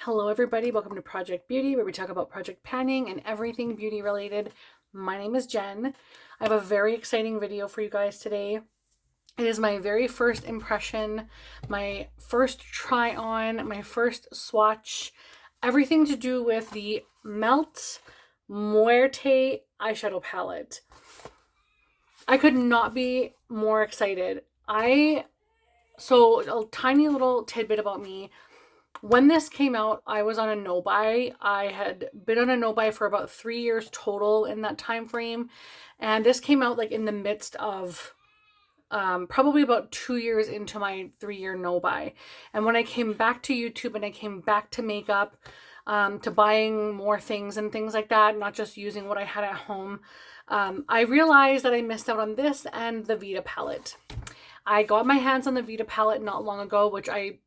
Hello everybody, welcome to Project Beauty, where we talk about project planning and everything beauty related. My name is Jen. I have a very exciting video for you guys today. It is my very first impression, my first try on, my first swatch, everything to do with the Melt Muerte eyeshadow palette. I could not be more excited. So a tiny little tidbit about me. When this came out, I was on a no-buy. I had been on a no-buy for about 3 years total in that time frame. And this came out like in the midst of probably about 2 years into my 3-year no-buy. And when I came back to YouTube and I came back to makeup, to buying more things and things like that, not just using what I had at home, I realized that I missed out on this and the Vita palette. I got my hands on the Vita palette not long ago, which I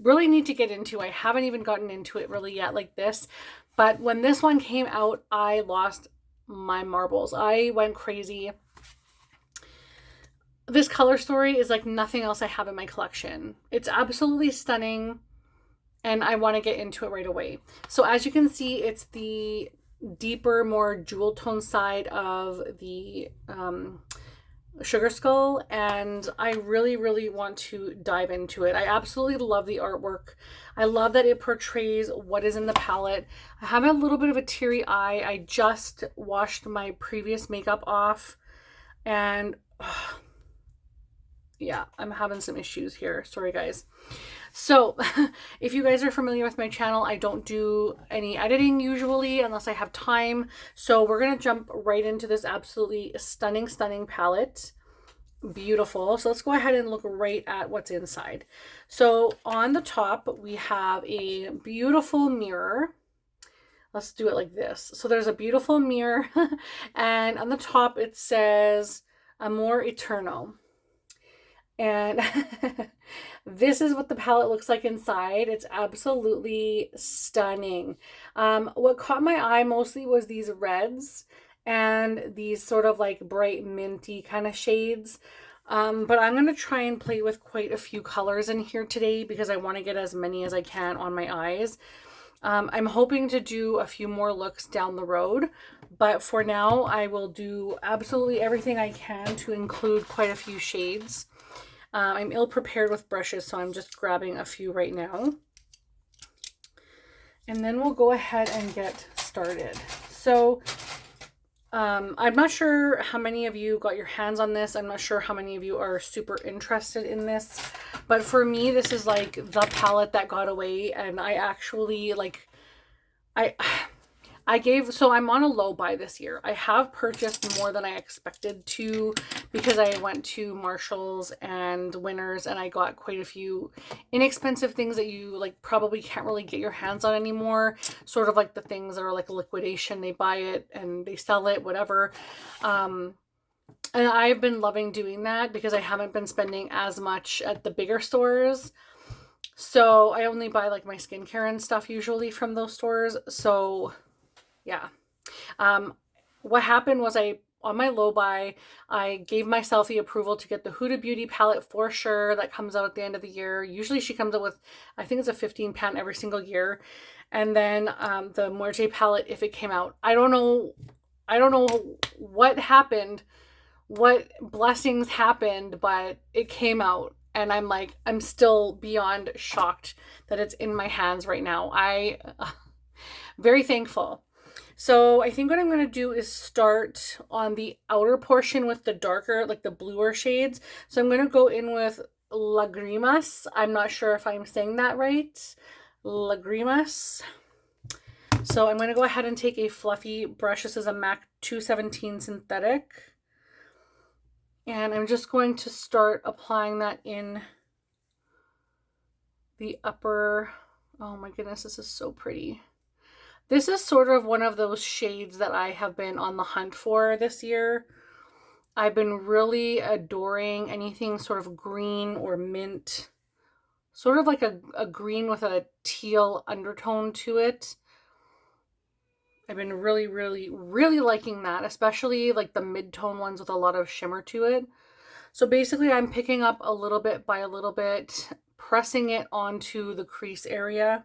really need to get into. I haven't even gotten into it really yet like this, but when this one came out, I lost my marbles. I went crazy. This color story is like nothing else I have in my collection. It's absolutely stunning and I want to get into it right away. So as you can see, it's the deeper, more jewel tone side of the Sugar Skull, and I really want to dive into it. I absolutely love the artwork. I love that it portrays what is in the palette. I have a little bit of a teary eye. I just washed my previous makeup off and yeah, I'm having some issues here. Sorry guys. So if you guys are familiar with my channel, I don't do any editing usually unless I have time. So we're going to jump right into this absolutely stunning palette. Beautiful. So let's go ahead and look right at what's inside. So on the top, we have a beautiful mirror. Let's do it like this. So there's a beautiful mirror and on the top it says Amor Eterno. And this is what the palette looks like inside. It's absolutely stunning. What caught my eye mostly was these reds and these sort of like bright minty kind of shades. But I'm going to try and play with quite a few colors in here today because I want to get as many as I can on my eyes. I'm hoping to do a few more looks down the road, but for now I will do absolutely everything I can to include quite a few shades. I'm ill prepared with brushes, so I'm just grabbing a few right now. And then we'll go ahead and get started. So I'm not sure how many of you got your hands on this. I'm not sure how many of you are super interested in this. But for me, this is like the palette that got away. And I actually like, so I'm on a low buy this year. I have purchased more than I expected to because I went to Marshall's and Winners and I got quite a few inexpensive things that you like probably can't really get your hands on anymore. Sort of like the things that are like a liquidation. They buy it and they sell it, whatever. And I've been loving doing that because I haven't been spending as much at the bigger stores. So I only buy like my skincare and stuff usually from those stores. So yeah. What happened was on my low buy, I gave myself the approval to get the Huda Beauty palette for sure. That comes out at the end of the year. Usually she comes out with, I think it's a 15 pan every single year. And then the Muerte palette, if it came out, I don't know what happened, what blessings happened, but it came out. And I'm still beyond shocked that it's in my hands right now. Very thankful. So I think what I'm going to do is start on the outer portion with the darker, like the bluer shades. So I'm going to go in with Lagrimas. I'm not sure if I'm saying that right. Lagrimas. So I'm going to go ahead and take a fluffy brush. This is a MAC 217 synthetic. And I'm just going to start applying that in the upper. Oh my goodness, this is so pretty. This is sort of one of those shades that I have been on the hunt for this year. I've been really adoring anything sort of green or mint. Sort of like a green with a teal undertone to it. I've been really liking that, especially like the mid-tone ones with a lot of shimmer to it. So basically I'm picking up a little bit by a little bit, pressing it onto the crease area.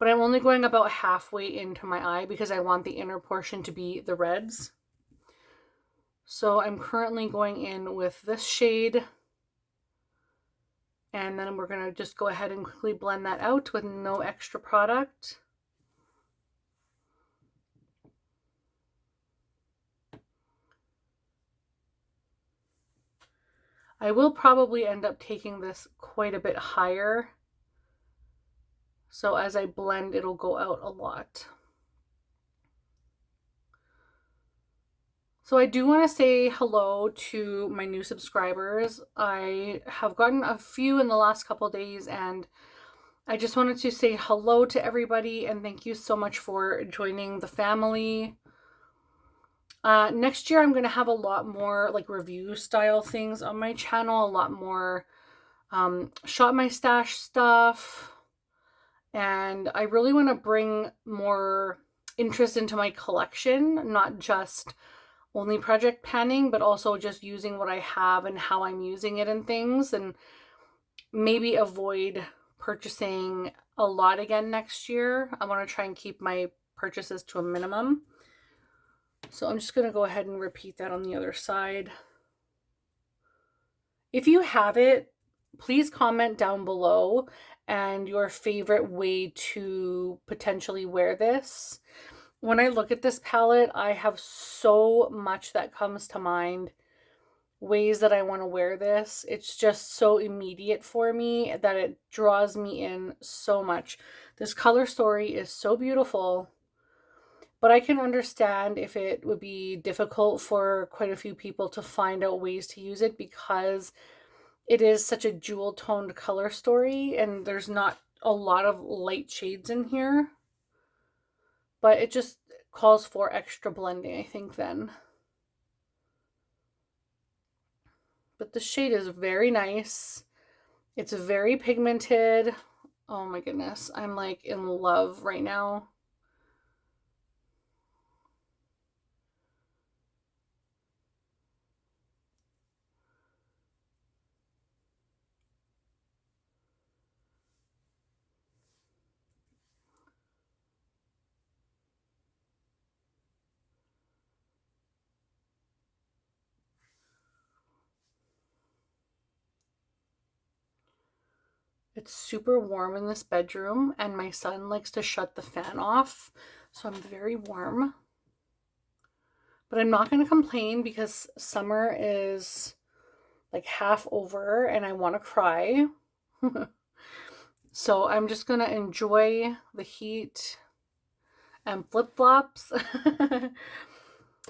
but I'm only going about halfway into my eye because I want the inner portion to be the reds. So I'm currently going in with this shade, and then we're going to just go ahead and quickly blend that out with no extra product. I will probably end up taking this quite a bit higher, so as I blend, it'll go out a lot. So I do want to say hello to my new subscribers. I have gotten a few in the last couple days, and I just wanted to say hello to everybody and thank you so much for joining the family. Next year I'm going to have a lot more like review style things on my channel, a lot more shop my stash stuff, and I really want to bring more interest into my collection, not just only project panning, but also just using what I have and how I'm using it and things, and maybe avoid purchasing a lot again next year. I want to try and keep my purchases to a minimum. So I'm just going to go ahead and repeat that on the other side. If you have it, please comment down below and your favorite way to potentially wear this. When I look at this palette, I have so much that comes to mind, ways that I want to wear this. It's just so immediate for me that it draws me in so much. This color story is so beautiful, but I can understand if it would be difficult for quite a few people to find out ways to use it because it is such a jewel toned color story and there's not a lot of light shades in here. But it just calls for extra blending, I think, then. But the shade is very nice. It's very pigmented. Oh my goodness. I'm like in love right now. It's super warm in this bedroom and my son likes to shut the fan off, so I'm very warm. But I'm not going to complain because summer is like half over and I want to cry. So I'm just going to enjoy the heat and flip-flops.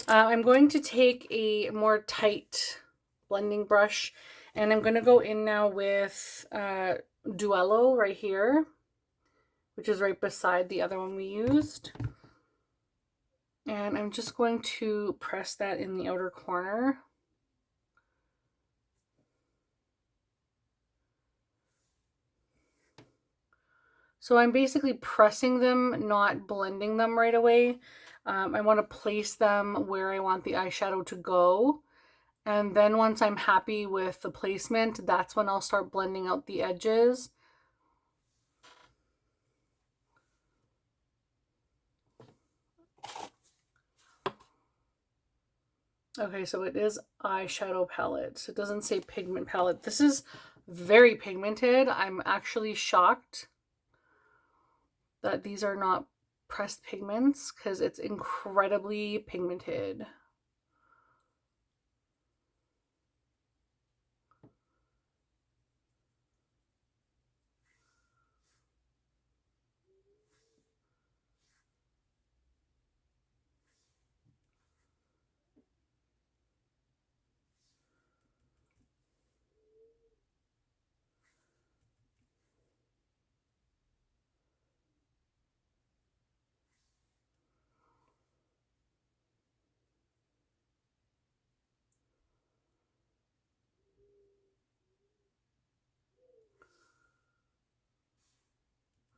I'm going to take a more tight blending brush and I'm going to go in now with Duello right here, which is right beside the other one we used. And I'm just going to press that in the outer corner. So I'm basically pressing them, not blending them right away. I want to place them where I want the eyeshadow to go. And then once I'm happy with the placement, that's when I'll start blending out the edges. Okay, so it is eyeshadow palette. So it doesn't say pigment palette. This is very pigmented. I'm actually shocked that these are not pressed pigments because it's incredibly pigmented.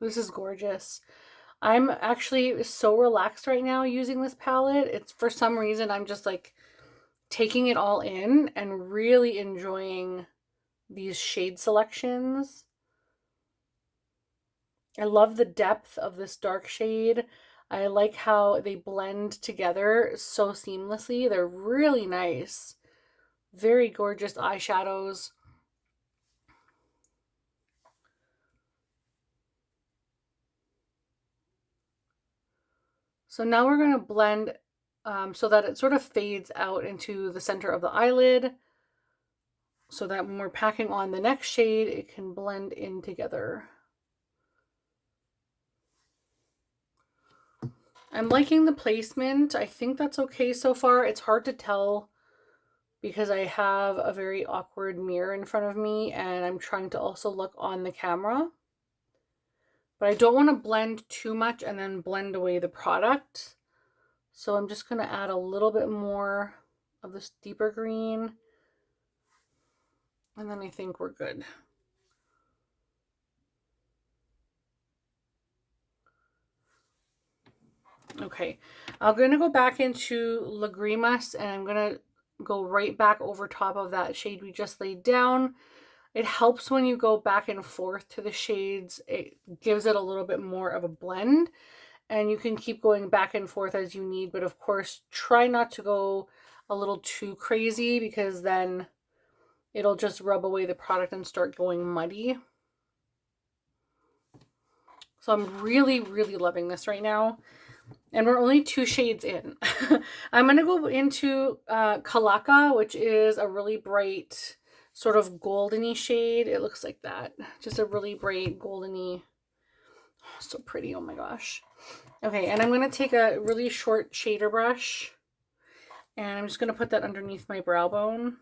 This is gorgeous. I'm actually so relaxed right now using this palette. It's for some reason I'm just like taking it all in and really enjoying these shade selections. I love the depth of this dark shade. I like how they blend together so seamlessly. They're really nice. Very gorgeous eyeshadows. So now we're going to blend so that it sort of fades out into the center of the eyelid, so that when we're packing on the next shade, it can blend in together. I'm liking the placement. I think that's okay so far. It's hard to tell because I have a very awkward mirror in front of me and I'm trying to also look on the camera. But I don't want to blend too much and then blend away the product. So I'm just going to add a little bit more of this deeper green. And then I think we're good. Okay, I'm going to go back into Lagrimas and I'm going to go right back over top of that shade we just laid down. It helps when you go back and forth to the shades. It gives it a little bit more of a blend. And you can keep going back and forth as you need, but of course try not to go a little too crazy because then it'll just rub away the product and start going muddy. So I'm really, really loving this right now. And we're only 2 shades in. I'm going to go into Kalaka, which is a really bright sort of goldeny shade. It looks like that. Just a really bright goldeny. Oh, so pretty. Oh my gosh. Okay, and I'm going to take a really short shader brush and I'm just going to put that underneath my brow bone.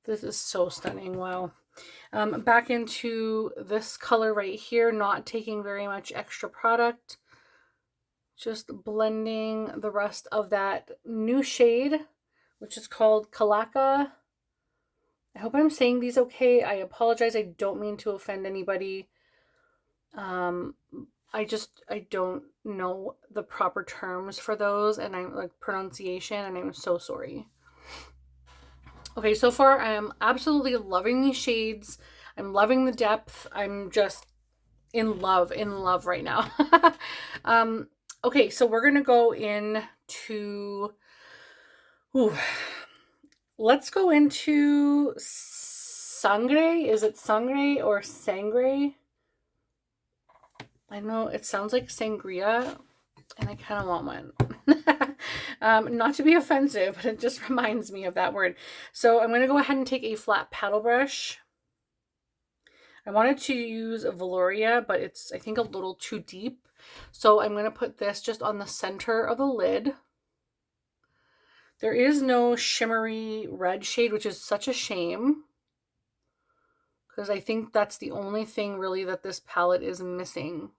This is so stunning. Wow. Back into this color right here, not taking very much extra product. Just blending the rest of that new shade, which is called Kalaka. I hope I'm saying these okay. I apologize. I don't mean to offend anybody. I don't know the proper terms for those and I'm like pronunciation and I'm so sorry. Okay, so far I am absolutely loving these shades. I'm loving the depth. I'm just in love right now. Okay, so we're gonna go into, let's go into Sangre. Is it Sangre or Sangre? I know it sounds like sangria and I kind of want one. Not to be offensive, but it just reminds me of that word. So I'm going to go ahead and take a flat paddle brush. I wanted to use Velouria, but it's, I think, a little too deep. So I'm going to put this just on the center of the lid. There is no shimmery red shade, which is such a shame, because I think that's the only thing really that this palette is missing.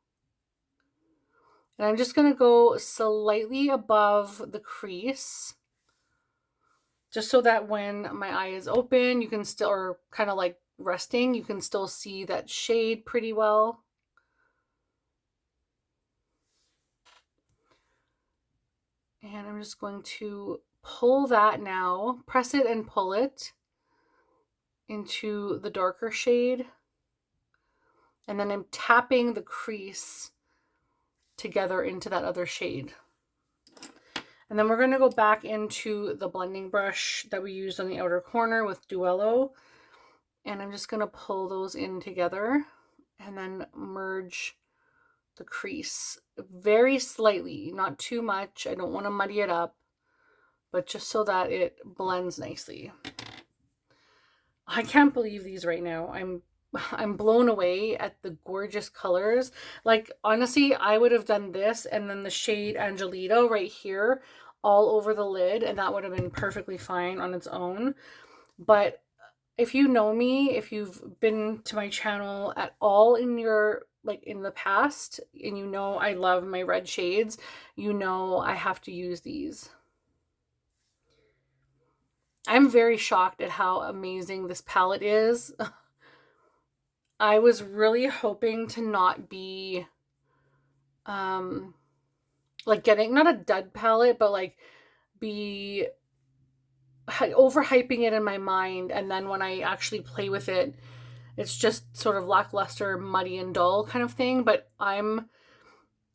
And I'm just going to go slightly above the crease, just so that when my eye is open, you can still, or kind of like resting, you can still see that shade pretty well. And I'm just going to pull that now, press it and pull it into the darker shade. And then I'm tapping the crease together into that other shade. And then we're going to go back into the blending brush that we used on the outer corner with Duello. And I'm just going to pull those in together and then merge the crease very slightly, not too much. I don't want to muddy it up, but just so that it blends nicely. I can't believe these right now. I'm blown away at the gorgeous colors. Like, honestly, I would have done this and then the shade Angelito right here all over the lid, and that would have been perfectly fine on its own. But if you know me, if you've been to my channel at all in your, like in the past, and you know I love my red shades, you know I have to use these. I'm very shocked at how amazing this palette is. I was really hoping to not be like getting, not a dud palette, but like be overhyping it in my mind, and then when I actually play with it, it's just sort of lackluster, muddy and dull kind of thing. But I'm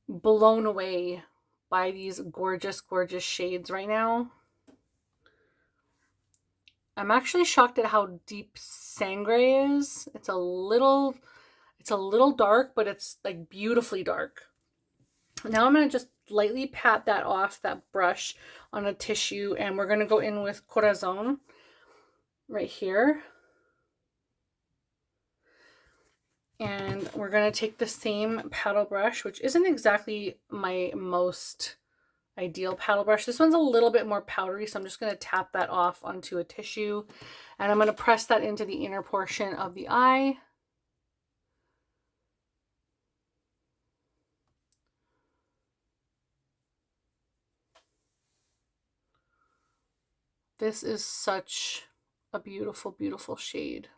blown away by these gorgeous, gorgeous shades right now. I'm actually shocked at how deep Sangre is. It's a little dark, but it's like beautifully dark. Now I'm going to just lightly pat that off, that brush, on a tissue, and we're going to go in with Corazon right here. And we're going to take the same paddle brush, which isn't exactly my most ideal paddle brush. This one's a little bit more powdery, so I'm just going to tap that off onto a tissue, and I'm going to press that into the inner portion of the eye. This is such a beautiful, beautiful shade.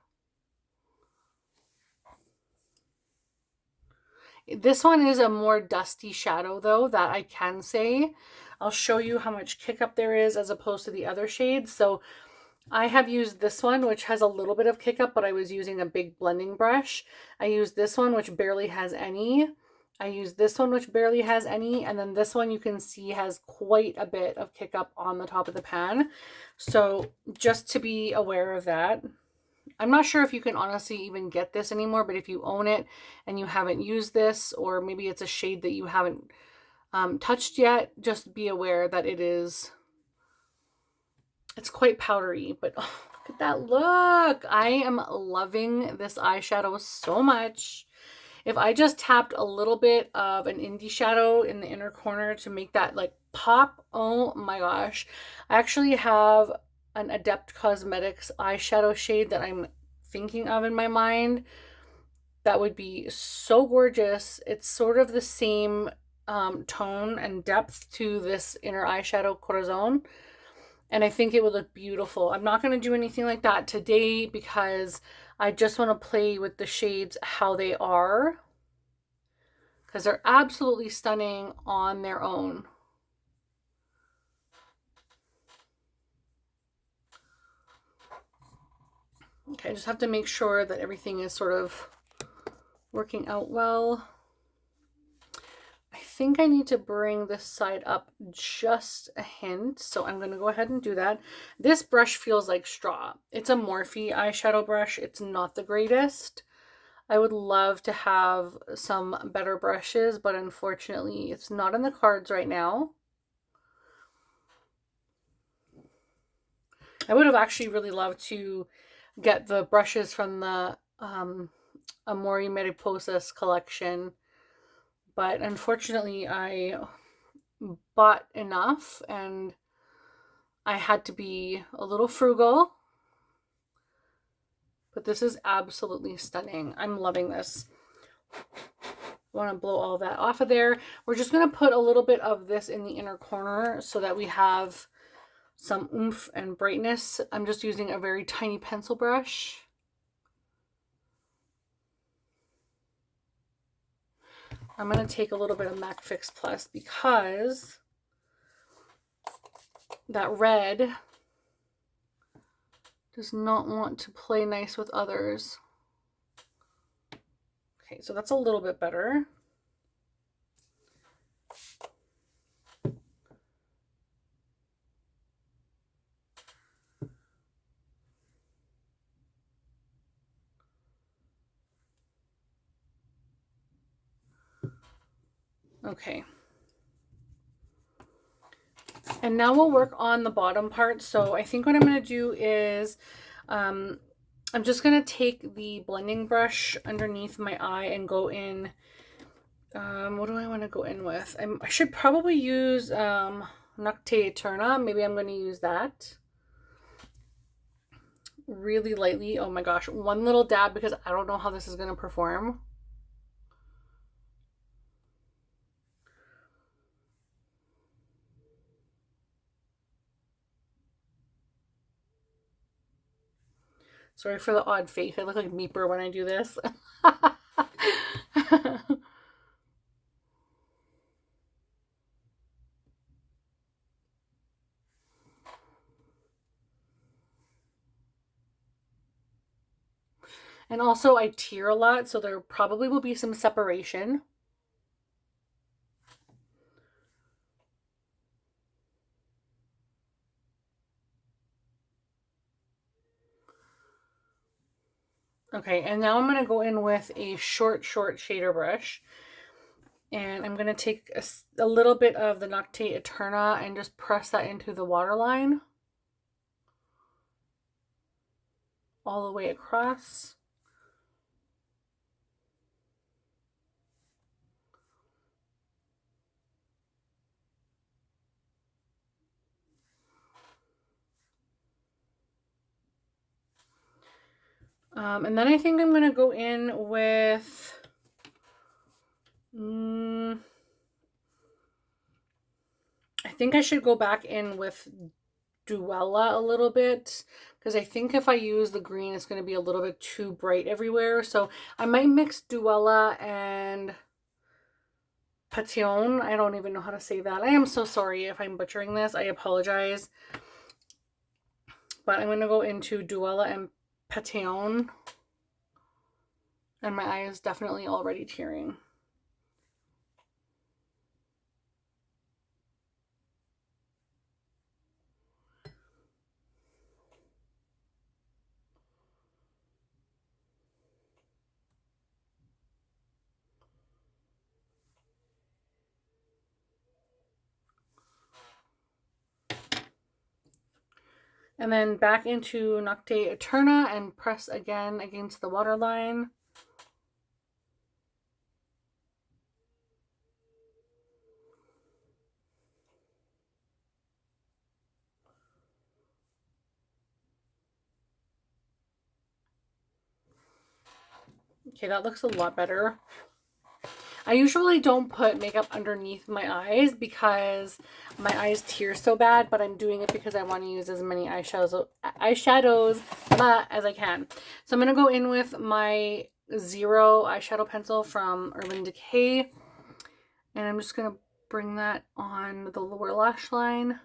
This one is a more dusty shadow though, that I can say. I'll show you how much kick up there is as opposed to the other shades. So I have used this one, which has a little bit of kick up, but I was using a big blending brush. I used this one, which barely has any. I used this one, which barely has any. And then this one you can see has quite a bit of kick up on the top of the pan. So just to be aware of that. I'm not sure if you can honestly even get this anymore, but if you own it and you haven't used this, or maybe it's a shade that you haven't touched yet, just be aware that it's quite powdery, but oh, look at that look. I am loving this eyeshadow so much. If I just tapped a little bit of an indie shadow in the inner corner to make that like pop, oh my gosh. I actually have an Adept Cosmetics eyeshadow shade that I'm thinking of in my mind that would be so gorgeous. It's sort of the same tone and depth to this inner eyeshadow Corazon, and I think it would look beautiful. I'm not going to do anything like that today because I just want to play with the shades how they are, because they're absolutely stunning on their own. Okay, I just have to make sure that everything is sort of working out well. I think I need to bring this side up just a hint, so I'm going to go ahead and do that. This brush feels like straw. It's a Morphe eyeshadow brush. It's not the greatest. I would love to have some better brushes, but unfortunately it's not in the cards right now. I would have actually really loved to get the brushes from the Amore Mariposas collection, but unfortunately I bought enough and I had to be a little frugal. But this is absolutely stunning. I'm loving this. I want to blow all that off of there. We're just going to put a little bit of this in the inner corner so that we have some oomph and brightness. I'm just using a very tiny pencil brush. I'm going to take a little bit of MAC Fix Plus because that red does not want to play nice with others. Okay, so that's a little bit better. Okay. And now we'll work on the bottom part. So I think what I'm going to do is I'm just going to take the blending brush underneath my eye and go in. What do I want to go in with? I should probably use Nocte Eterna. Maybe I'm going to use that really lightly. Oh my gosh, one little dab because I don't know how this is going to perform. Sorry for the odd face. I look like Meeper when I do this. And also I tear a lot, so there probably will be some separation. Okay, and now I'm going to go in with a short shader brush. And I'm going to take a little bit of the Nocte Eterna and just press that into the waterline. All the way across. And then I think I'm going to go in with... I think I should go back in with Duella a little bit, because I think if I use the green, it's going to be a little bit too bright everywhere. So I might mix Duella and Patillon. I don't even know how to say that. I am so sorry if I'm butchering this. I apologize. But I'm going to go into Duella and Patillon. And my eye is definitely already tearing. And then back into Nocte Eterna and press again against the waterline. Okay, that looks a lot better. I usually don't put makeup underneath my eyes because my eyes tear so bad, but I'm doing it because I want to use as many eyeshadows as I can. So I'm going to go in with my Zero eyeshadow pencil from Urban Decay, and I'm just going to bring that on the lower lash line.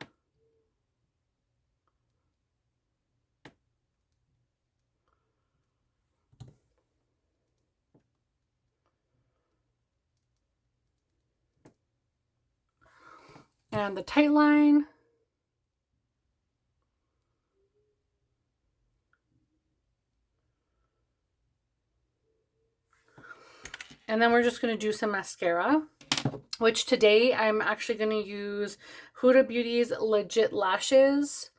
And the tight line. And then we're just going to do some mascara, which today I'm actually going to use Huda Beauty's Legit Lashes.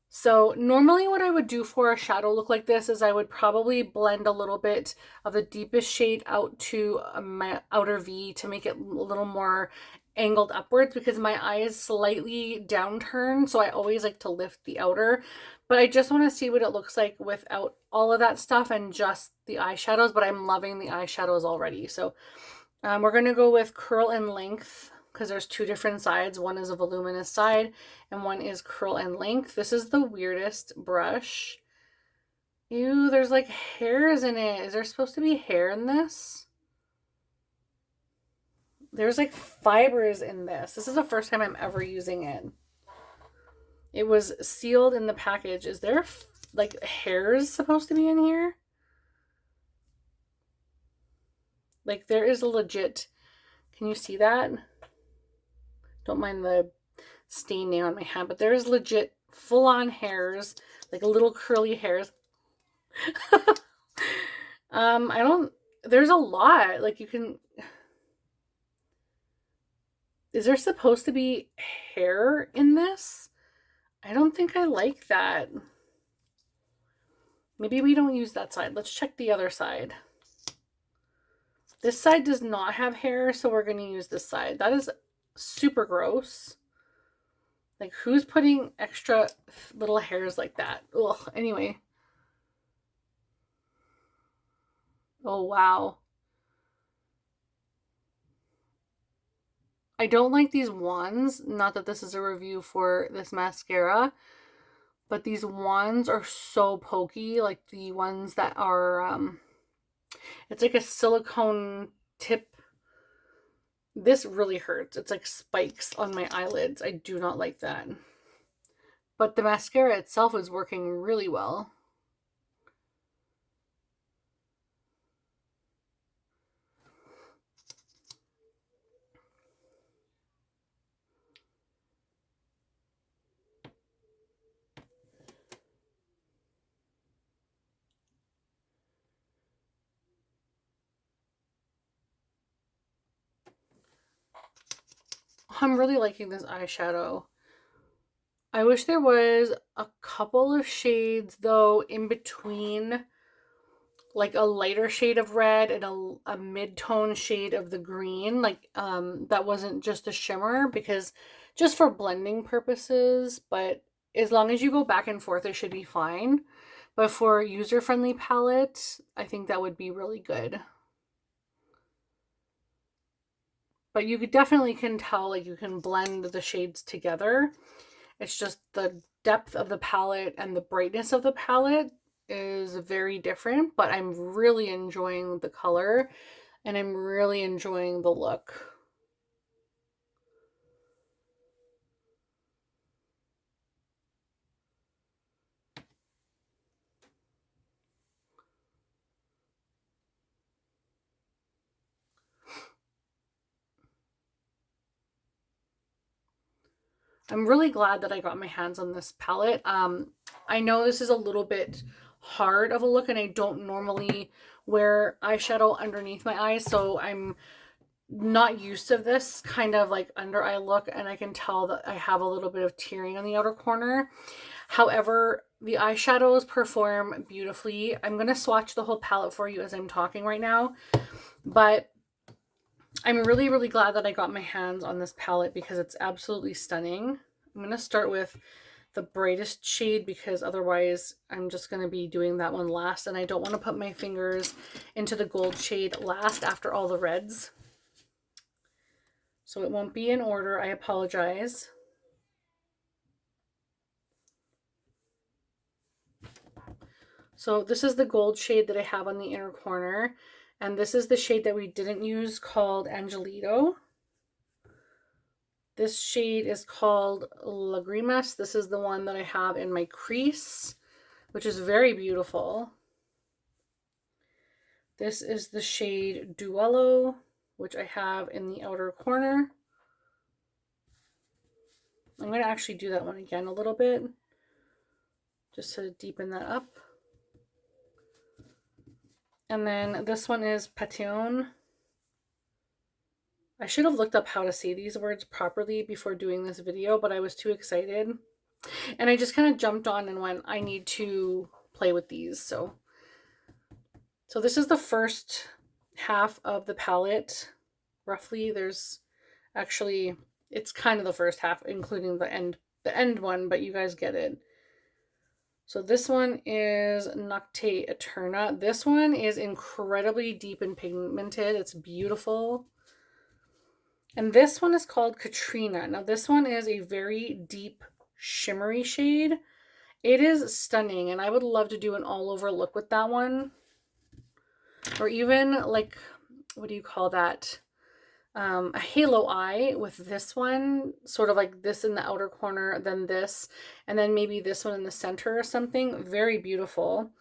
So normally what I would do for a shadow look like this is I would probably blend a little bit of the deepest shade out to my outer V to make it a little more angled upwards, because my eye is slightly downturned, so I always like to lift the outer. But I just want to see what it looks like without all of that stuff and just the eyeshadows, but I'm loving the eyeshadows already. So we're going to go with Curl and Length, because there's two different sides. One is a voluminous side and one is Curl and Length. This is the weirdest brush. Ew, there's like hairs in it. Is there supposed to be hair in this? There's like fibers in this. This is the first time I'm ever using it. It was sealed in the package. Is there like hairs supposed to be in here? Like there is a legit, can you see that? Don't mind the stain nail on my hand, but there's legit full-on hairs, like little curly hairs. There's a lot, like you can, is there supposed to be hair in this? I don't think I like that. Maybe we don't use that side. Let's check the other side. This side does not have hair, so we're going to use this side. That is super gross. Like, who's putting extra little hairs like that? Ugh, anyway. Oh, wow. I don't like these wands. Not that this is a review for this mascara, But these ones are so pokey, like the ones that are, it's like a silicone tip. This really hurts. It's like spikes on my eyelids. I do not like that. But the mascara itself is working really well. I'm really liking this eyeshadow. I wish there was a couple of shades though in between, like a lighter shade of red and a mid-tone shade of the green, like that wasn't just a shimmer, because just for blending purposes, but as long as you go back and forth it should be fine. But for user-friendly palette, I think that would be really good. But you could definitely can tell, like you can blend the shades together. It's just the depth of the palette and the brightness of the palette is very different, but I'm really enjoying the color and I'm really enjoying the look. I'm really glad that I got my hands on this palette. I know this is a little bit hard of a look and I don't normally wear eyeshadow underneath my eyes, so I'm not used to this kind of like under eye look, and I can tell that I have a little bit of tearing on the outer corner. However, the eyeshadows perform beautifully. I'm going to swatch the whole palette for you as I'm talking right now, but I'm really, really glad that I got my hands on this palette because it's absolutely stunning. I'm going to start with the brightest shade because otherwise I'm just going to be doing that one last, and I don't want to put my fingers into the gold shade last after all the reds. So it won't be in order. I apologize. So this is the gold shade that I have on the inner corner. And this is the shade that we didn't use called Angelito. This shade is called Lagrimas. This is the one that I have in my crease, which is very beautiful. This is the shade Duello, which I have in the outer corner. I'm going to actually do that one again a little bit, just to deepen that up. And then this one is Patillon. I should have looked up how to say these words properly before doing this video, but I was too excited. And I just kind of jumped on and went, I need to play with these. So this is the first half of the palette. Roughly, there's actually, it's kind of the first half, including the end one, but you guys get it. So this one is Nocte Eterna. This one is incredibly deep and pigmented. It's beautiful. And this one is called Katrina. Now this one is a very deep shimmery shade. It is stunning, and I would love to do an all over look with that one. Or even like, what do you call that? A halo eye with this one, sort of like this in the outer corner, then this, and then maybe this one in the center or something. Very beautiful.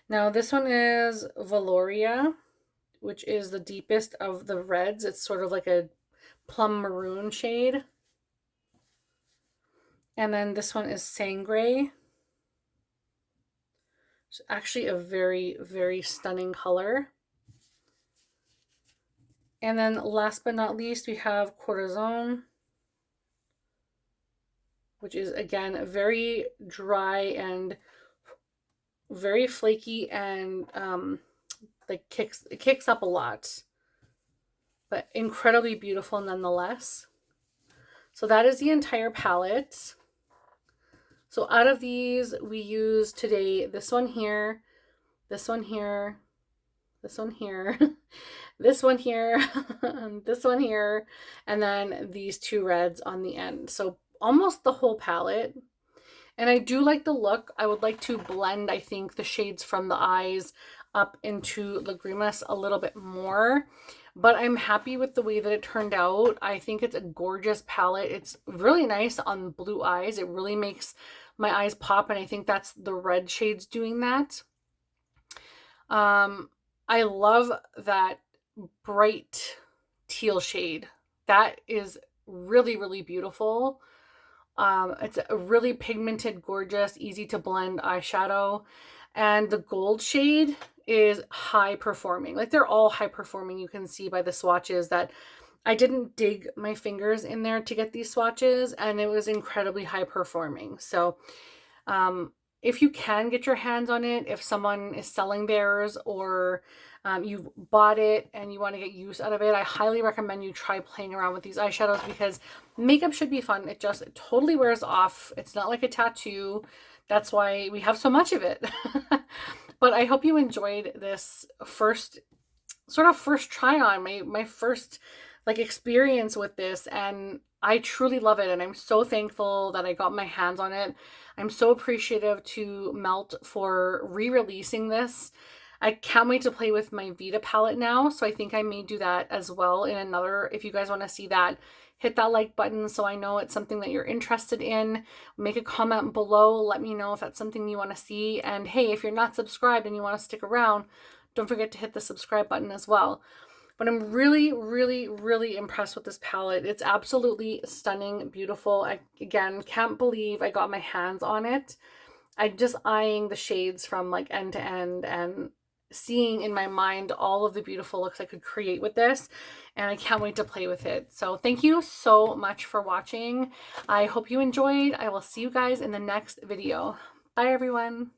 Now this one is Valoria, which is the deepest of the reds. It's sort of like a plum maroon shade. And then this one is Sangre. It's actually a very, very stunning color. And then last but not least, we have Corazon, which is again very dry and very flaky, and like it kicks up a lot, but incredibly beautiful nonetheless. So that is the entire palette. So out of these, we use today this one here, this one here, this one here, this one here, this one here, and then these two reds on the end. So almost the whole palette. And I do like the look. I would like to blend, I think, the shades from the eyes up into Lagrimas a little bit more. But I'm happy with the way that it turned out. I think it's a gorgeous palette. It's really nice on blue eyes. It really makes my eyes pop, and I think that's the red shades doing that. I love that bright teal shade. That is really, really beautiful. It's a really pigmented, gorgeous, easy to blend eyeshadow. And the gold shade is high performing. Like, they're all high performing. You can see by the swatches that I didn't dig my fingers in there to get these swatches, and it was incredibly high performing. So if you can get your hands on it, if someone is selling theirs, or you bought it and you want to get use out of it, I highly recommend you try playing around with these eyeshadows, because makeup should be fun. It just totally wears off. It's not like a tattoo. That's why we have so much of it. But I hope you enjoyed this first try on, my first like experience with this, and I truly love it, and I'm so thankful that I got my hands on it. I'm so appreciative to Melt for re-releasing this. I can't wait to play with my Vita palette now, so I think I may do that as well in another. If you guys want to see that, hit that like button so I know it's something that you're interested in. Make a comment below. Let me know if that's something you want to see. And hey, if you're not subscribed and you want to stick around, don't forget to hit the subscribe button as well. But I'm really, really, really impressed with this palette. It's absolutely stunning, beautiful. I, again, can't believe I got my hands on it. I'm just eyeing the shades from like end to end and seeing in my mind all of the beautiful looks I could create with this, and I can't wait to play with it. So thank you so much for watching. I hope you enjoyed. I will see you guys in the next video. Bye, everyone.